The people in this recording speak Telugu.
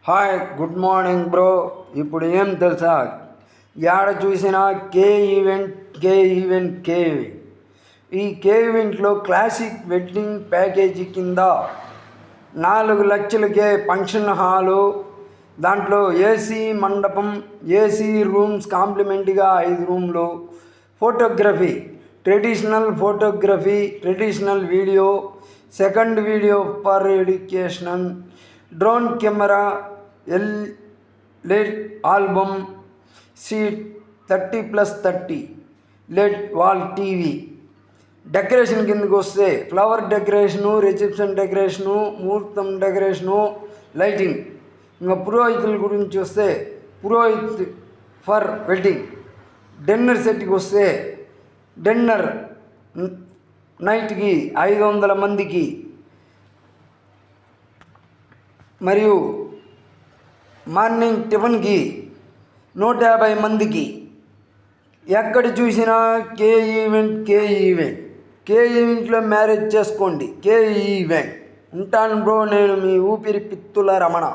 Hi good morning bro. ఇప్పుడు ఏం తెలుసా, యాడ చూసినా కే ఈవెంట్. ఈ కే ఈవెంట్లో క్లాసిక్ వెడ్డింగ్ ప్యాకేజీ కింద 4 లక్షలకే ఫంక్షన్ హాలు, దాంట్లో ఏసీ మండపం, ఏసీ రూమ్స్ కాంప్లిమెంట్గా 5 రూమ్లు, photography, traditional video, second video for education, drone camera, LED album seat, 30+30 LED wall TV. Decoration కిందకి వస్తే ఫ్లవర్ డెకరేషను, రిసెప్షన్ డెకరేషను, ముహూర్తం డెకరేషను, లైటింగ్. ఇంకా పురోహితుల గురించి వస్తే పురోహిత్ ఫర్ వెడ్డింగ్. డిన్నర్ సెట్కి వస్తే డిన్నర్ నైట్కి 500 మందికి మరియు మార్నింగ్ టిఫిన్కి 150 మందికి. ఎక్కడ చూసినా కే ఈవెంట్లో మ్యారేజ్ చేసుకోండి. కే ఈవెంట్. ఉంటాను బ్రో, నేను మీ ఊపిరి పిత్తుల రమణ.